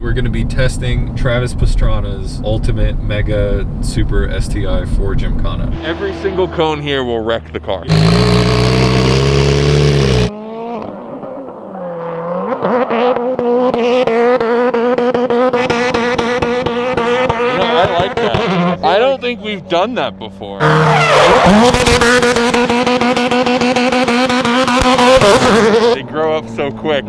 We're going to be testing Travis Pastrana's Ultimate Mega Super STI for Gymkhana. Every single cone here will wreck the car. I like that. I don't think we've done that before. They grow up so quick.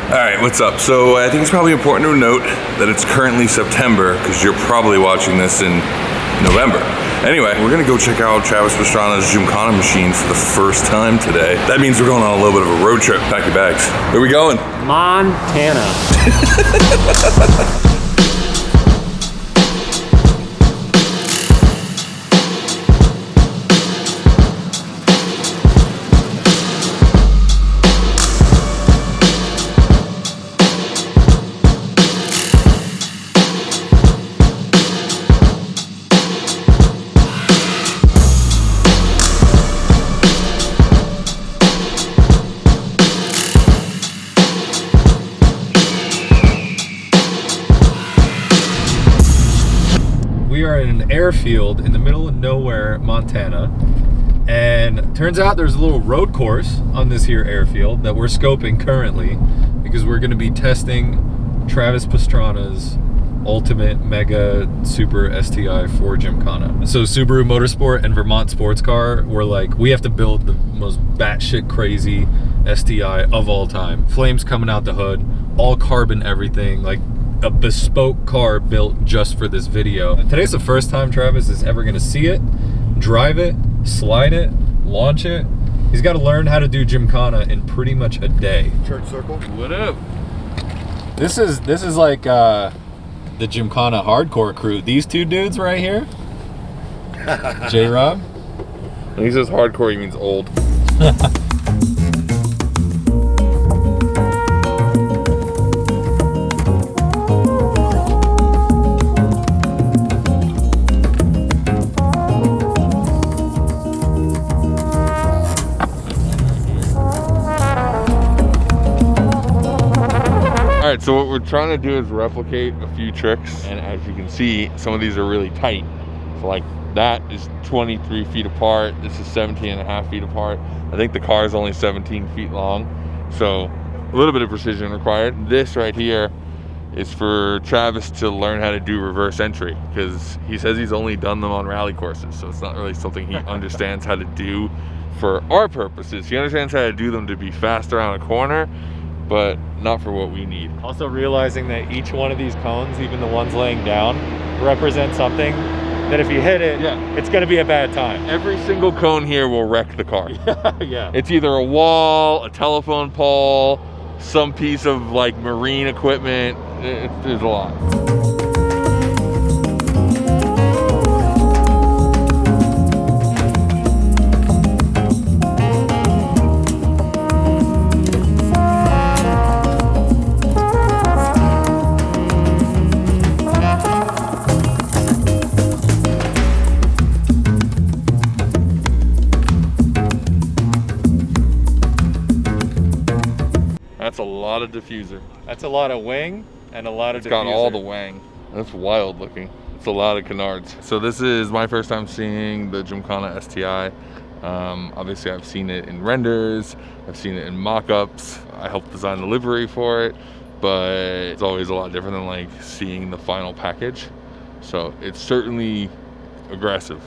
Alright, what's up? So I think it's probably important to note that it's currently September because you're probably watching this in November. Anyway, we're gonna go check out Travis Pastrana's Gymkhana machine for the first time today. That means we're going on a little bit of a road trip. Pack your bags. Where are we going? Montana. We are in an airfield in the middle of nowhere, Montana, and turns out there's a little road course on this here airfield that we're scoping currently because we're going to be testing Travis Pastrana's Ultimate Mega Super STI for Gymkhana. So Subaru Motorsport and Vermont Sports Car were like, we have to build the most batshit crazy STI of all time. Flames coming out the hood, all carbon everything, like a bespoke car built just for this video. Today's the first time Travis is ever gonna see it, drive it, slide it, launch it. He's got to learn how to do Gymkhana in pretty much a day. Church circle. What up? This is like the Gymkhana hardcore crew. These two dudes right here, J-Rob. When he says hardcore, he means old. Alright, so what we're trying to do is replicate a few tricks, and as you can see, some of these are really tight. So like that is 23 feet apart, this is 17 and a half feet apart. I think the car is only 17 feet long, so a little bit of precision required. This right here is for Travis to learn how to do reverse entry, because he says he's only done them on rally courses, so it's not really something he understands how to do for our purposes. He understands how to do them to be fast around a corner, but not for what we need. Also realizing that each one of these cones, even the ones laying down, represent something that if you hit it, it's gonna be a bad time. Every single cone here will wreck the car. Yeah. It's either a wall, a telephone pole, some piece of like marine equipment. There's a lot. That's a lot of diffuser. That's a lot of wing and a lot of diffuser. It's got all the wang. That's wild looking. It's a lot of canards. So this is my first time seeing the Gymkhana STI. Obviously I've seen it in renders, I've seen it in mock-ups. I helped design the livery for it, but it's always a lot different than like seeing the final package. So it's certainly aggressive.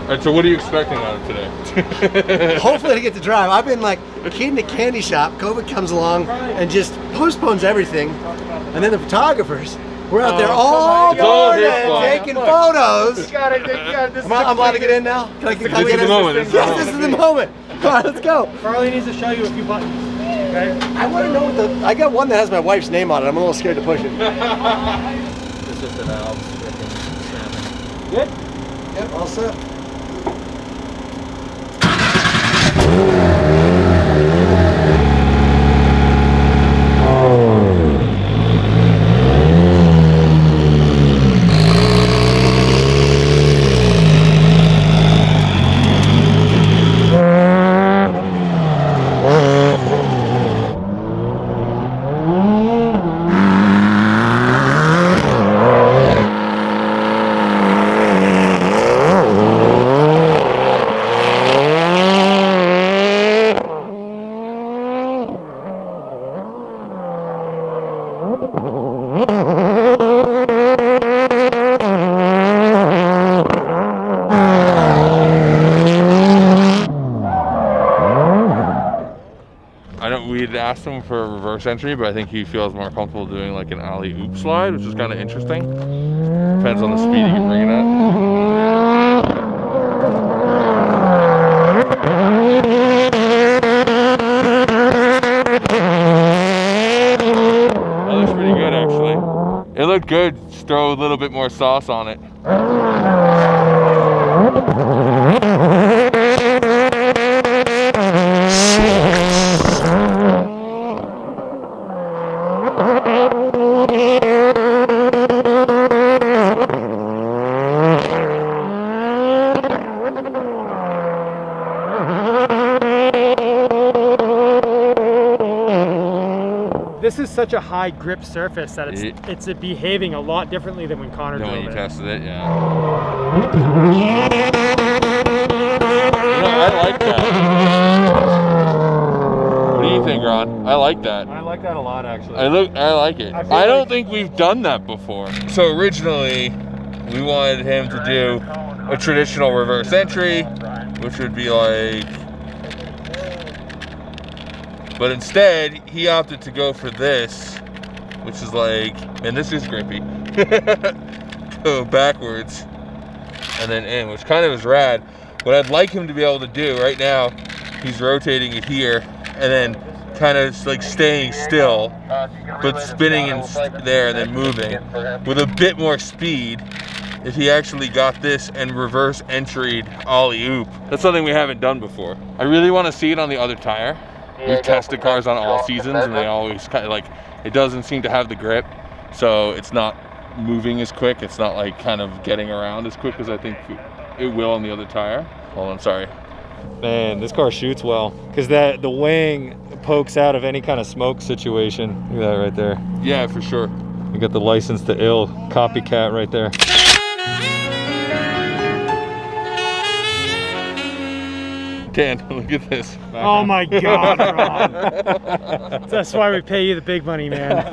All right, so what are you expecting out of today? Hopefully to get to drive. I've been like kid in a candy shop. COVID comes along and just postpones everything. And then the photographers, we're out there all morning taking photos. I'm allowed to get in now? Can I get This is the moment. Yes, this is the moment. All right, let's go. Carly needs to show you a few buttons. Okay. I want to know what I got one that has my wife's name on it. I'm a little scared to push it. It's just the valves. Good? Yep, all set. We'd asked him for a reverse entry, but I think he feels more comfortable doing like an alley-oop slide, which is kind of interesting. Depends on the speed you can bring it at. That looks pretty good, actually. It looked good. Just throw a little bit more sauce on it. This is such a high grip surface that it's behaving a lot differently than when Connor drove it. When you tested it, yeah. I like that. What do you think, Ron? I like that. I like that a lot, actually. I like it. I don't think we've done that before. So originally, we wanted him to do a traditional reverse entry, which would be like. But instead, he opted to go for this, which is like, and this is grippy. Go backwards and then in, which kind of is rad. What I'd like him to be able to do right now, he's rotating it here and then kind of like staying still, but spinning in there and then moving with a bit more speed. If he actually got this and reverse entry'd ollie-oop, that's something we haven't done before. I really want to see it on the other tire. We've tested cars on all seasons and they always kind of like, it doesn't seem to have the grip, so it's not moving as quick. It's not like kind of getting around as quick as I think it will on the other tire. Hold on, sorry. Man, this car shoots well because the wing pokes out of any kind of smoke situation. Look at that right there. Yeah, for sure. You got the license to ill copycat right there. Dan, look at this. Oh my God, Ron. That's why we pay you the big money, man.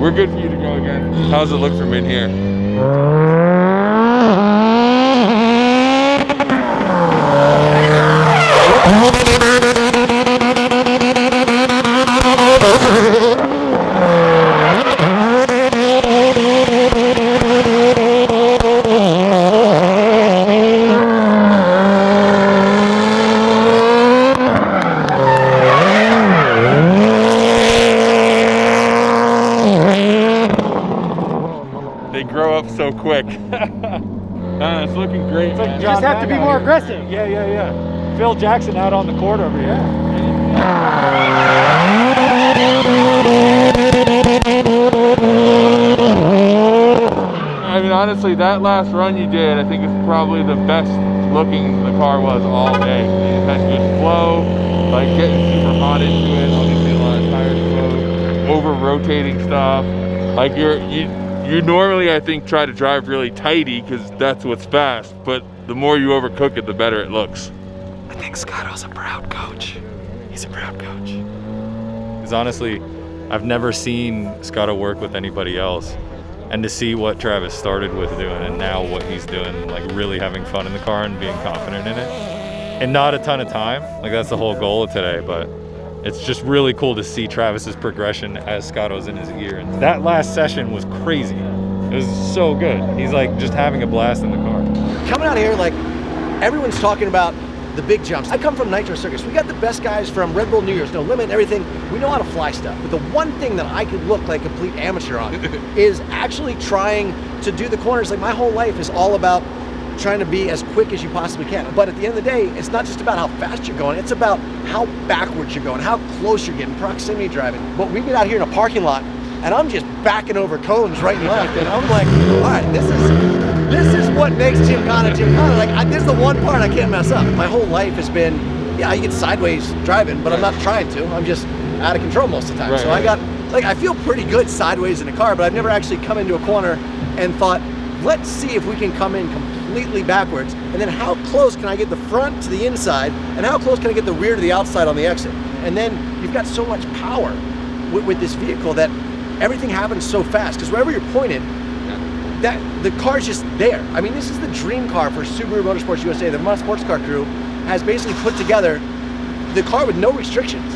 We're good for you to go again. How's it look from in here? They grow up so quick. It's looking great. You just have to be more aggressive. Yeah. Phil Jackson out on the court over here. I mean, honestly, that last run you did, I think is probably the best looking the car was all day. It had good flow, like getting super hot into it. Obviously, a lot of tires flow, over rotating stuff. Like you normally, I think, try to drive really tighty because that's what's fast. But the more you overcook it, the better it looks. I think Scotto's a proud coach. He's a proud coach. Because honestly, I've never seen Scotto work with anybody else. And to see what Travis started with doing and now what he's doing, like really having fun in the car and being confident in it. And not a ton of time, like that's the whole goal of today, but it's just really cool to see Travis's progression as Scotto's in his ear. And that last session was crazy. It was so good. He's like just having a blast in the car. Coming out here, like everyone's talking about the big jumps. I come from Nitro Circus. We got the best guys from Red Bull New Year's, No Limit and everything. We know how to fly stuff. But the one thing that I could look like a complete amateur on is actually trying to do the corners. Like my whole life is all about trying to be as quick as you possibly can. But at the end of the day, it's not just about how fast you're going, it's about how backwards you're going, how close you're getting, proximity driving. But we get out here in a parking lot and I'm just backing over cones right and left, and I'm like, all right, this is what makes Gymkhana Gymkhana. Like, this is the one part I can't mess up. My whole life has been, yeah, I get sideways driving, but I'm not trying to. I'm just out of control most of the time. So I got, like, I feel pretty good sideways in a car, but I've never actually come into a corner and thought, let's see if we can come in completely backwards, and then how close can I get the front to the inside, and how close can I get the rear to the outside on the exit? And then you've got so much power with this vehicle that everything happens so fast, because wherever you're pointed, that the car's just there. I mean, this is the dream car for Subaru Motorsports USA. The Vermont Sports Car crew has basically put together the car with no restrictions,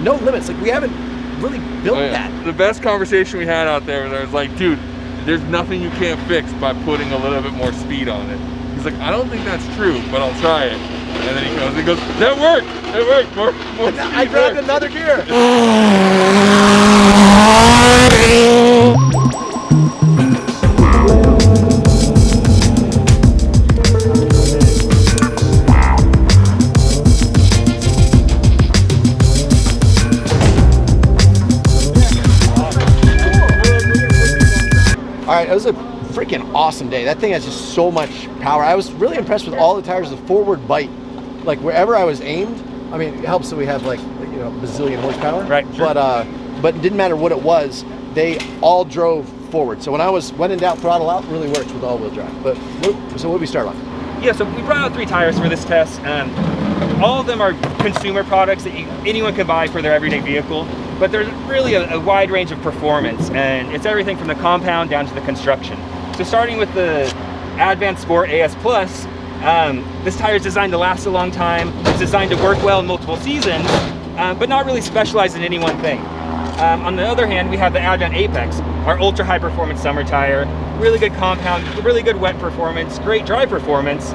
no limits. Like, we haven't really built that. The best conversation we had out there was I was like, dude, there's nothing you can't fix by putting a little bit more speed on it. He's like, I don't think that's true, but I'll try it. And then he goes, that worked! It worked! More speed I grabbed another gear. All right, it was a freaking awesome day. That thing has just so much power. I was really impressed with all the tires, the forward bite. Like wherever I was aimed, I mean, it helps that we have like, you know, bazillion horsepower. Right. Sure. But it didn't matter what it was. They all drove forward. So when in doubt, throttle out really works with all-wheel drive. But so what did we start on? Yeah, so we brought out 3 tires for this test. All of them are consumer products that anyone can buy for their everyday vehicle, but there's really a wide range of performance, and it's everything from the compound down to the construction. So starting with the Advanced Sport AS Plus, this tire is designed to last a long time. It's designed to work well in multiple seasons, but not really specialized in any one thing. On the other hand, we have the Advent Apex, our ultra high performance summer tire. Really good compound, really good wet performance, great dry performance,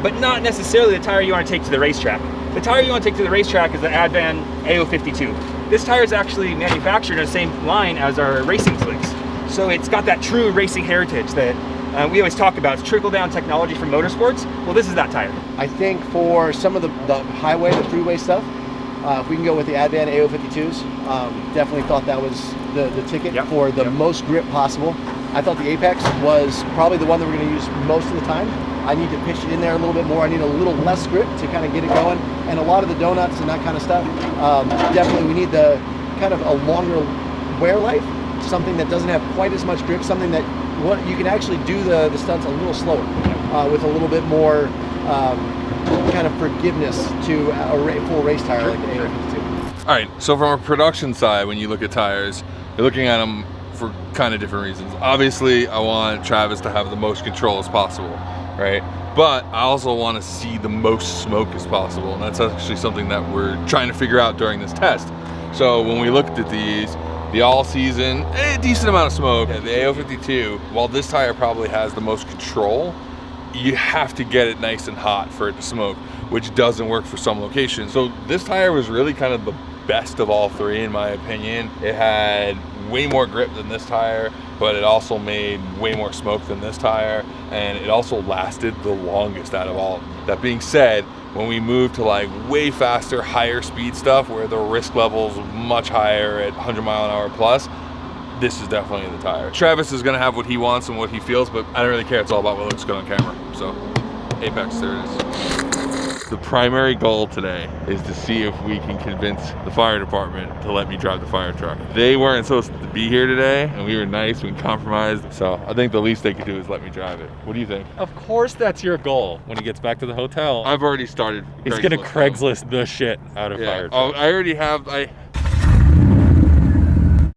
but not necessarily the tire you want to take to the racetrack. The tire you want to take to the racetrack is the Advent AO52. This tire is actually manufactured on the same line as our racing slicks. So it's got that true racing heritage that we always talk about. It's trickle-down technology from motorsports. Well, this is that tire. I think for some of the highway, the freeway stuff, if we can go with the Advent AO52s, definitely thought that was the ticket for the most grip possible. I thought the Apex was probably the one that we're going to use most of the time. I need to pitch it in there a little bit more. I need a little less grip to kind of get it going. And a lot of the donuts and that kind of stuff, definitely we need the kind of a longer wear life, something that doesn't have quite as much grip, something that you can actually do the stunts a little slower with a little bit more kind of forgiveness to a full race tire like the AO52. All right, so from a production side, when you look at tires, you're looking at them for kind of different reasons. Obviously, I want Travis to have the most control as possible, right? But I also want to see the most smoke as possible, and that's actually something that we're trying to figure out during this test. So when we looked at these, the all-season, a decent amount of smoke. The AO52, while this tire probably has the most control, you have to get it nice and hot for it to smoke, which doesn't work for some locations. So this tire was really kind of the best of all 3 in my opinion. It had way more grip than this tire, but it also made way more smoke than this tire, and it also lasted the longest out of all. That being said, when we moved to like way faster, higher speed stuff where the risk level's much higher at 100-mile-an-hour plus, this is definitely the tire. Travis is gonna have what he wants and what he feels, but I don't really care. It's all about what looks good on camera. So, Apex, there it is. The primary goal today is to see if we can convince the fire department to let me drive the fire truck. They weren't supposed to be here today, and we were nice, we compromised, so I think the least they could do is let me drive it. What do you think? Of course that's your goal when he gets back to the hotel. I've already started. He's gonna Craigslist the shit out of fire trucks. Oh, I already have,